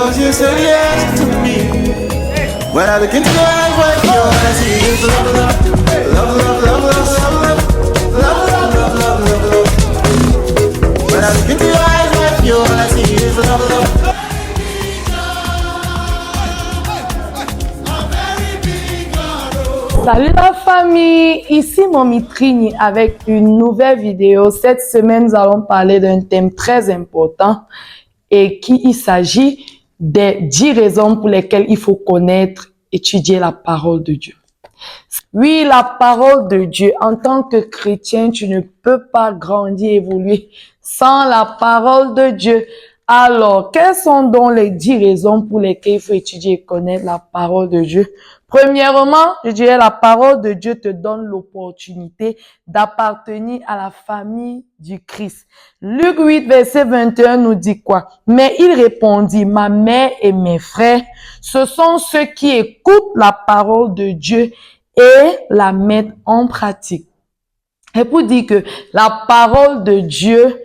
'cause you said yes to me. When I look into your eyes right now, all I see is love, love, love, love, love, love, love, love, love, love, love, love, love. When I look into your eyes right now, all I see is love, love. Salut la famille, ici Mommy Trini avec une nouvelle vidéo. Cette semaine, nous allons parler d'un thème très important et il s'agit des 10 raisons pour lesquelles il faut connaître, étudier la parole de Dieu. Oui, la parole de Dieu. En tant que chrétien, tu ne peux pas grandir, évoluer sans la parole de Dieu. Alors, quelles sont donc les 10 raisons pour lesquelles il faut étudier et connaître la parole de Dieu? Premièrement, je dirais la parole de Dieu te donne l'opportunité d'appartenir à la famille du Christ. Luc 8, verset 21 nous dit quoi? Mais il répondit, ma mère et mes frères, ce sont ceux qui écoutent la parole de Dieu et la mettent en pratique. Et pour dire que la parole de Dieu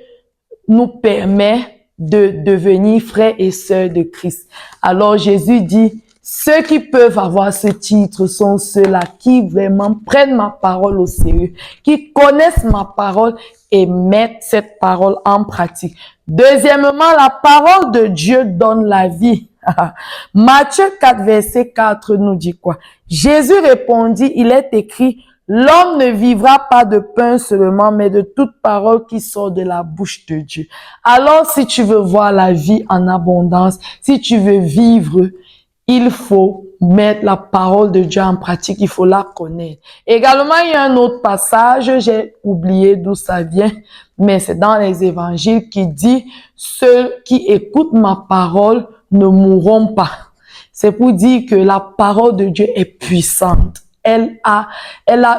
nous permet de devenir frères et sœurs de Christ. Alors Jésus dit, ceux qui peuvent avoir ce titre sont ceux-là qui vraiment prennent ma parole au sérieux, qui connaissent ma parole et mettent cette parole en pratique. Deuxièmement, la parole de Dieu donne la vie. Matthieu 4, verset 4 nous dit quoi? Jésus répondit, il est écrit, l'homme ne vivra pas de pain seulement, mais de toute parole qui sort de la bouche de Dieu. Alors, si tu veux voir la vie en abondance, si tu veux vivre, il faut mettre la parole de Dieu en pratique, il faut la connaître. Également, il y a un autre passage, j'ai oublié d'où ça vient, mais c'est dans les évangiles qui dit, ceux qui écoutent ma parole ne mourront pas. C'est pour dire que la parole de Dieu est puissante. Elle a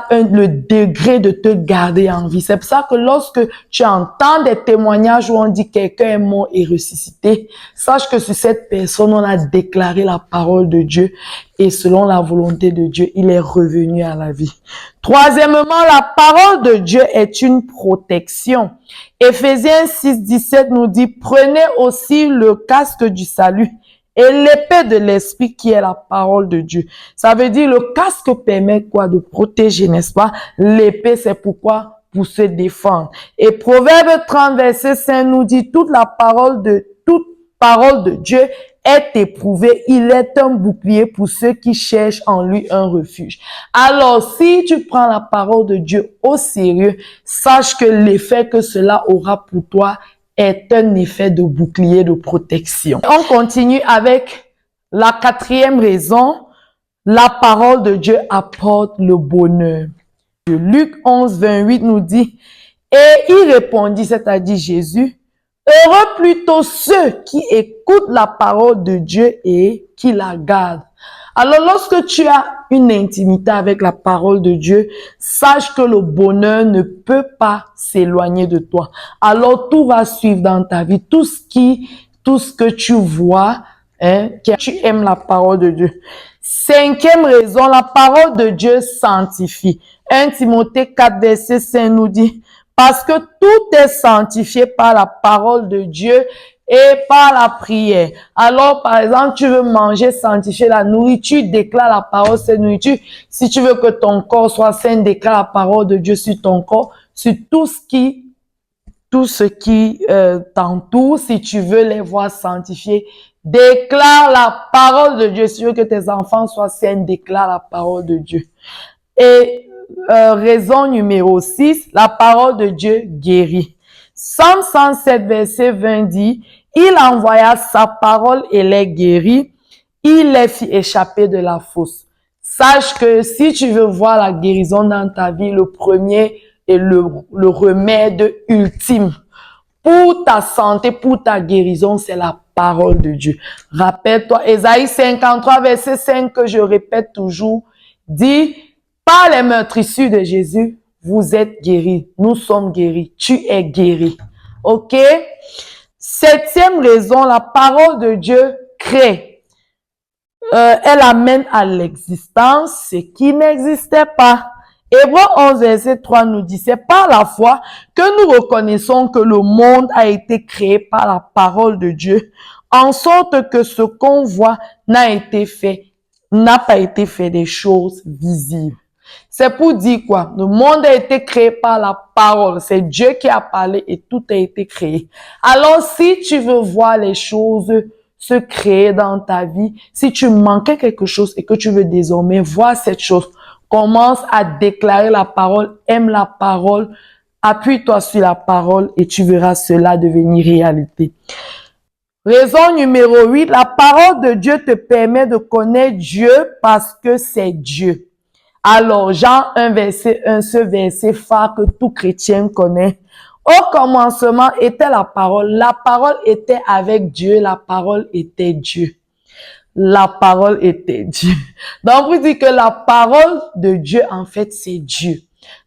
le degré de te garder en vie. C'est pour ça que lorsque tu entends des témoignages où on dit quelqu'un est mort et ressuscité, sache que sur cette personne, on a déclaré la parole de Dieu et selon la volonté de Dieu, il est revenu à la vie. Troisièmement, la parole de Dieu est une protection. Éphésiens 6, 17 nous dit, prenez aussi le casque du salut et l'épée de l'esprit qui est la parole de Dieu. Ça veut dire le casque permet quoi? De protéger, n'est-ce pas? L'épée, c'est pourquoi? Pour se défendre. Et Proverbe 30, verset 5 nous dit, toute parole de Dieu est éprouvée. Il est un bouclier pour ceux qui cherchent en lui un refuge. Alors, si tu prends la parole de Dieu au sérieux, sache que l'effet que cela aura pour toi est un effet de bouclier de protection. On continue avec la 4e raison. La parole de Dieu apporte le bonheur. Luc 11, 28 nous dit, et il répondit, c'est-à-dire Jésus, heureux plutôt ceux qui écoutent la parole de Dieu et qui la gardent. Alors, lorsque tu as une intimité avec la parole de Dieu, sache que le bonheur ne peut pas s'éloigner de toi. Alors, tout va suivre dans ta vie. Tout ce que tu vois, que tu aimes la parole de Dieu. 5e raison, la parole de Dieu sanctifie. 1 Timothée 4, verset 5 nous dit, parce que tout est sanctifié par la parole de Dieu et par la prière. Alors, par exemple, tu veux manger, sanctifier la nourriture, déclare la parole, c'est nourriture. Si tu veux que ton corps soit saint, déclare la parole de Dieu sur ton corps, sur tout ce qui t'entoure. Si tu veux les voir sanctifiés, déclare la parole de Dieu. Si tu veux que tes enfants soient saints, déclare la parole de Dieu. Et raison numéro 6, la parole de Dieu guérit. Psalm 107, verset 20 dit, il envoya sa parole et les guérit, il les fit échapper de la fosse. Sache que si tu veux voir la guérison dans ta vie, le premier est le remède ultime pour ta santé, pour ta guérison, c'est la parole de Dieu. Rappelle-toi, Ésaïe 53, verset 5, que je répète toujours, dit, par les meurtrissures de Jésus, vous êtes guéris. Nous sommes guéris. Tu es guéri. OK? 7e raison, la parole de Dieu crée. Elle amène à l'existence ce qui n'existait pas. Hébreux 11, verset 3 nous dit, c'est par la foi que nous reconnaissons que le monde a été créé par la parole de Dieu, en sorte que ce qu'on voit n'a pas été fait des choses visibles. C'est pour dire quoi? Le monde a été créé par la parole. C'est Dieu qui a parlé et tout a été créé. Alors, si tu veux voir les choses se créer dans ta vie, si tu manquais quelque chose et que tu veux désormais voir cette chose, commence à déclarer la parole, aime la parole, appuie-toi sur la parole et tu verras cela devenir réalité. Raison numéro 8, la parole de Dieu te permet de connaître Dieu parce que c'est Dieu. Alors, Jean 1, verset 1, ce verset phare que tout chrétien connaît. Au commencement était la parole était avec Dieu, la parole était Dieu. La parole était Dieu. Donc, vous dites que la parole de Dieu, en fait, c'est Dieu.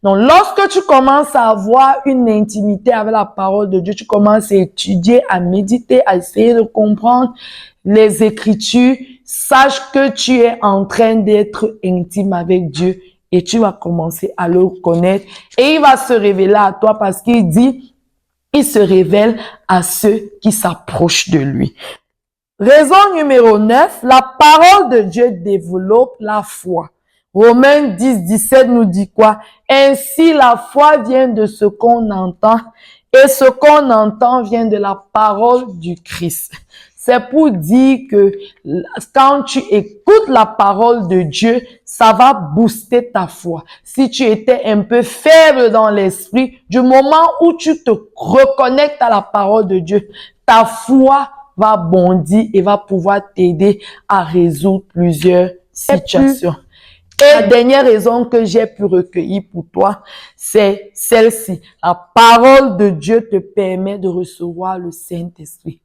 Donc, lorsque tu commences à avoir une intimité avec la parole de Dieu, tu commences à étudier, à méditer, à essayer de comprendre les Écritures, sache que tu es en train d'être intime avec Dieu et tu vas commencer à le connaître et il va se révéler à toi parce qu'il dit, il se révèle à ceux qui s'approchent de lui. Raison numéro 9, la parole de Dieu développe la foi. Romains 10, 17 nous dit quoi? Ainsi, la foi vient de ce qu'on entend et ce qu'on entend vient de la parole du Christ. C'est pour dire que quand tu écoutes la parole de Dieu, ça va booster ta foi. Si tu étais un peu faible dans l'esprit, du moment où tu te reconnectes à la parole de Dieu, ta foi va bondir et va pouvoir t'aider à résoudre plusieurs situations. Et la dernière raison que j'ai pu recueillir pour toi, c'est celle-ci. La parole de Dieu te permet de recevoir le Saint-Esprit.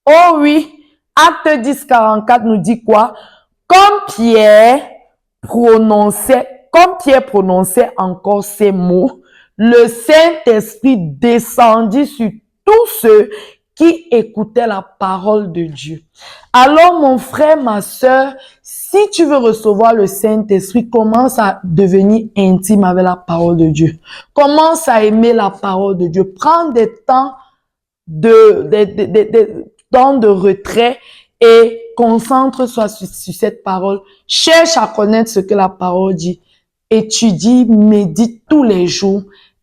Oh oui, Acte 10, 44 nous dit quoi? Comme Pierre prononçait encore ces mots, le Saint-Esprit descendit sur tous ceux qui écoutaient la parole de Dieu. Alors, mon frère, ma sœur, si tu veux recevoir le Saint-Esprit, commence à devenir intime avec la parole de Dieu. Commence à aimer la parole de Dieu. Prends des temps temps de retrait et concentre-toi sur cette parole. Cherche à connaître ce que la parole dit. Étudie, médite tous les jours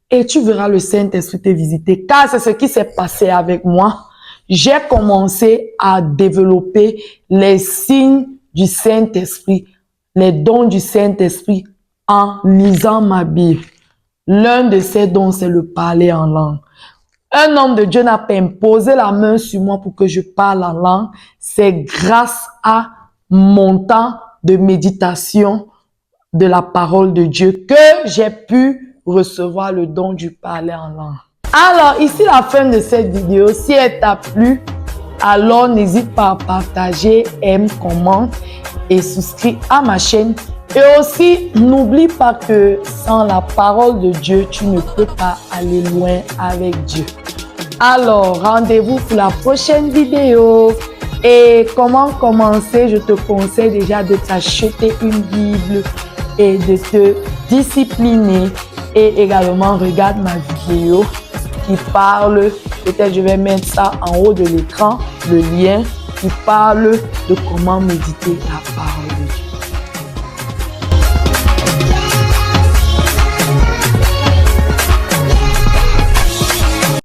et tu verras le Saint-Esprit te visiter. Car c'est ce qui s'est passé avec moi. J'ai commencé à développer les signes du Saint-Esprit, les dons du Saint-Esprit en lisant ma Bible. L'un de ces dons, c'est le parler en langue. Un homme de Dieu n'a pas imposé la main sur moi pour que je parle en langue. C'est grâce à mon temps de méditation de la parole de Dieu que j'ai pu recevoir le don du parler en langue. Alors, ici la fin de cette vidéo. Si elle t'a plu, alors n'hésite pas à partager, aime, commente et souscris à ma chaîne. Et aussi, n'oublie pas que sans la parole de Dieu, tu ne peux pas aller loin avec Dieu. Alors, rendez-vous pour la prochaine vidéo. Et comment commencer? Je te conseille déjà de t'acheter une Bible et de te discipliner. Et également, regarde ma vidéo qui parle, peut-être je vais mettre ça en haut de l'écran, le lien qui parle de comment méditer la parole de Dieu.